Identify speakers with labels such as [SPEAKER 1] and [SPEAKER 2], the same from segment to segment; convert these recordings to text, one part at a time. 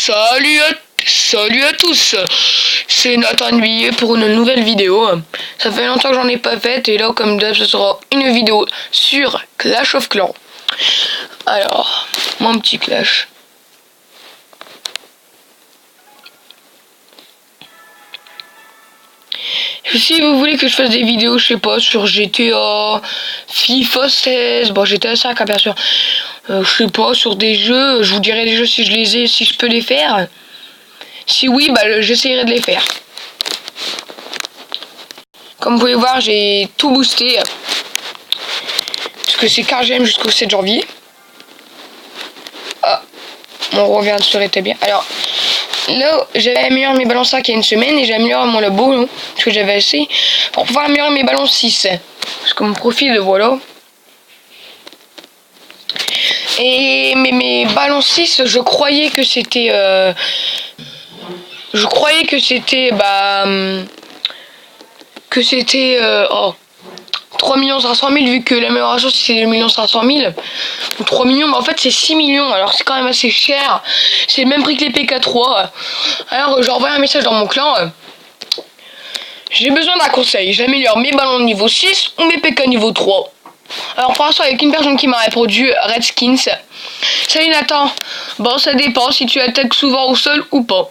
[SPEAKER 1] Salut à tous, c'est Nathan Billet pour une nouvelle vidéo. Ça fait longtemps que j'en ai pas fait et là comme d'hab ce sera une vidéo sur Clash of Clans. Alors, mon petit Clash. Si vous voulez que je fasse des vidéos, je sais pas, sur GTA, FIFA 16, bon GTA 5 bien sûr, je sais pas, sur des jeux, je vous dirai des jeux si je les ai, si je peux les faire. Si oui, bah j'essaierai de les faire. Comme vous pouvez voir, j'ai tout boosté. Parce que c'est car j'aime jusqu'au 7 janvier. Ah, mon roi vient de se rétablir. Alors, là, j'avais amélioré mes ballons 5 il y a une semaine et j'ai amélioré mon labo, non, parce que j'avais assez, pour pouvoir améliorer mes ballons 6. Parce que mon profil, voilà. Et mes ballons 6, je croyais que c'était... que c'était 3 500 000 vu que l'amélioration c'est 2 500 000 ou 3 millions, mais en fait c'est 6 millions, alors c'est quand même assez cher, c'est le même prix que les PK3. Alors j'ai envoyé un message dans mon clan, j'ai besoin d'un conseil, j'améliore mes ballons niveau 6 ou mes PK niveau 3. Alors pour l'instant avec une personne qui m'a répondu, Redskins. Salut Nathan, bon ça dépend si tu attaques souvent au sol ou pas.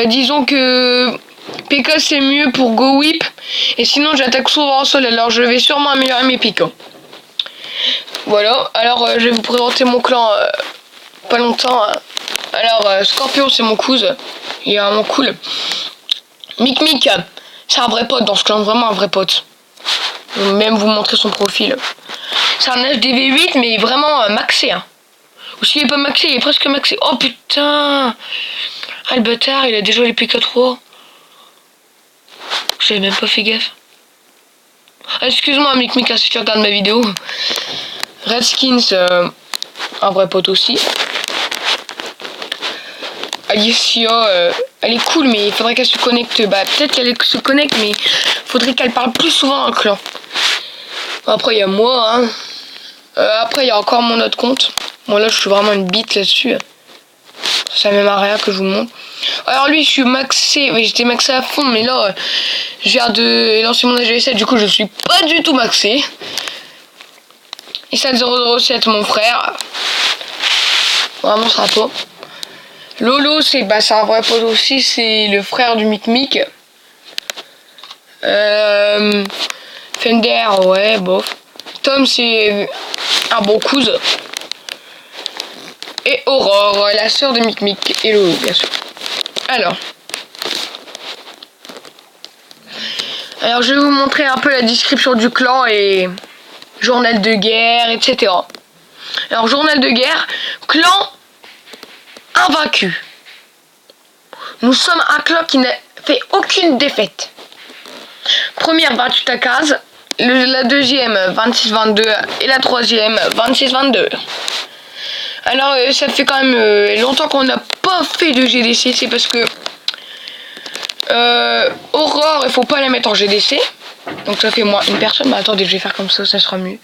[SPEAKER 1] Disons que PK c'est mieux pour Go Whip, et sinon j'attaque souvent au sol, alors je vais sûrement améliorer mes PK. Voilà, alors je vais vous présenter mon clan pas longtemps. Alors Scorpion c'est mon cousin, il est vraiment cool. Mic c'est un vrai pote dans ce clan, vraiment un vrai pote. Je vais même vous montrer son profil. C'est un HDV8 mais vraiment maxé hein. Ou s'il est pas maxé, il est presque maxé. Oh putain, ah le bâtard, il a déjà les PK3. J'avais même pas fait gaffe. Ah, excuse-moi Mic si tu regardes ma vidéo. Redskins, un vrai pote aussi. Alicia, elle est cool mais il faudrait qu'elle se connecte. Bah peut-être qu'elle se connecte mais faudrait qu'elle parle plus souvent dans le clan. Après il y a moi hein. Après il y a encore mon autre compte. Bon là je suis vraiment une bite là-dessus. Ça même à rien que je vous montre. Alors lui je suis maxé, oui, j'étais maxé à fond mais là je viens de lancer mon AG7, du coup je suis pas du tout maxé. Et ça 007 mon frère. Vraiment ça pas. Lolo c'est un vrai pote aussi, c'est le frère du Mic. Fender ouais bof. Tom c'est un bon cousin. Et Aurore, la sœur de Mic et Lolo bien sûr. Alors je vais vous montrer un peu la description du clan et journal de guerre, etc. Alors journal de guerre, clan invaincu. Nous sommes un clan qui n'a fait aucune défaite. Première 28 à 15, la deuxième 26-22 et la troisième 26-22. Alors ça fait quand même longtemps qu'on n'a pas fait de GDC, c'est parce que Aurore il faut pas la mettre en GDC. Donc ça fait moi une personne, mais attendez je vais faire comme ça sera mieux.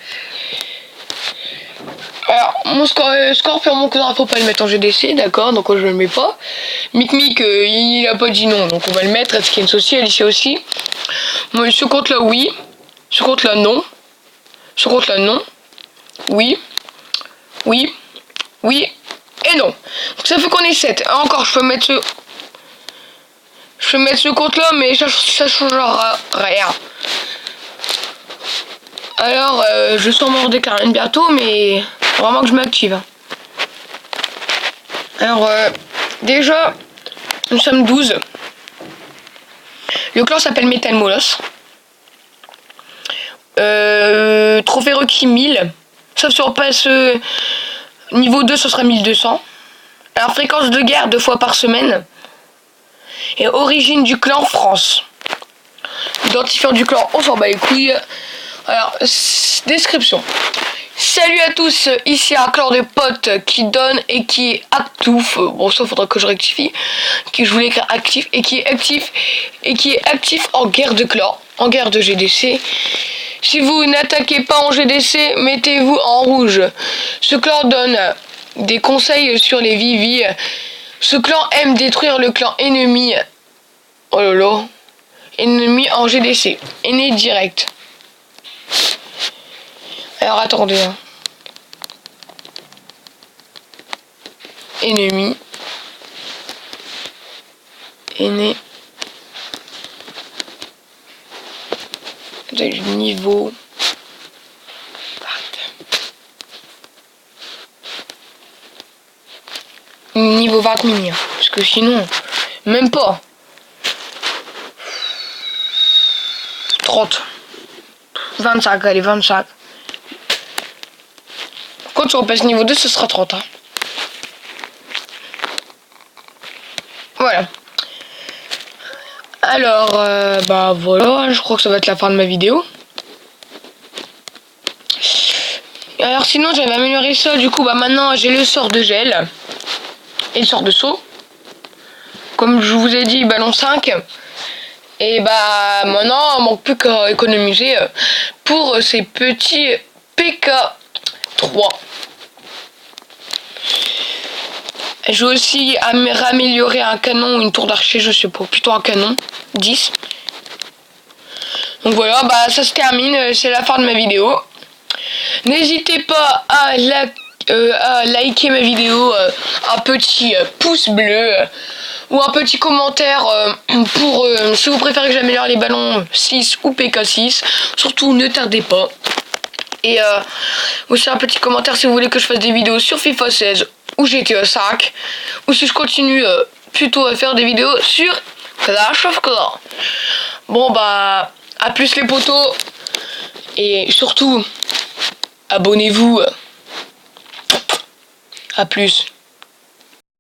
[SPEAKER 1] Alors mon Scorpion mon cousin faut pas le mettre en GDC, d'accord, donc je le mets pas. Mic il a pas dit non, donc on va le mettre. Redskins aussi, Alicia aussi. Moi ce compte là oui, ce compte là non, ce compte là non, oui, oui, oui et non. Donc ça fait qu'on est 7. Encore je peux mettre ce compte là mais ça changera rien. Alors je vais sûrement redéclarer bientôt mais vraiment que je m'active. Alors déjà nous sommes 12. Le clan s'appelle Metal Molos. Trophée requis 1000. Sauf si on passe niveau 2 ce sera 1200. Alors fréquence de guerre 2 fois par semaine. Et origine du clan France. Identifiant du clan on s'en bat les couilles. Alors description. Salut à tous, ici un clan de potes qui donne et qui est actif. Bon ça faudra que je rectifie. Je voulais écrire actif et qui est actif en guerre de clan, en guerre de GDC. Si vous n'attaquez pas en GDC, mettez-vous en rouge. Ce clan donne des conseils sur les Vivi. Ce clan aime détruire le clan ennemi. Oh là là. Ennemi en GDC. Ennemi direct. Alors attendez. Hein. Ennemi. Ennemi. Du niveau. Niveau 20 000. Parce que sinon, même pas. 30. 25, allez, 25. Quand tu repasses niveau 2, ce sera 30. Hein. Voilà. Alors, bah voilà, je crois que ça va être la fin de ma vidéo. Alors sinon, j'avais amélioré ça, du coup, bah maintenant, j'ai le sort de gel. Et le sort de saut. Comme je vous ai dit, ballon 5. Et bah maintenant, il manque plus qu'à économiser pour ces petits PK3. Je vais aussi améliorer un canon, une tour d'archer, je sais pas, plutôt un canon, 10. Donc voilà, bah ça se termine, c'est la fin de ma vidéo. N'hésitez pas à liker ma vidéo, un petit pouce bleu ou un petit commentaire pour si vous préférez que j'améliore les ballons 6 ou PK6. Surtout ne tardez pas. Et aussi un petit commentaire si vous voulez que je fasse des vidéos sur FIFA 16 ou GTA 5. Ou si je continue plutôt à faire des vidéos sur Clash of Clans. Bon bah à plus les potos. Et surtout abonnez-vous. À plus.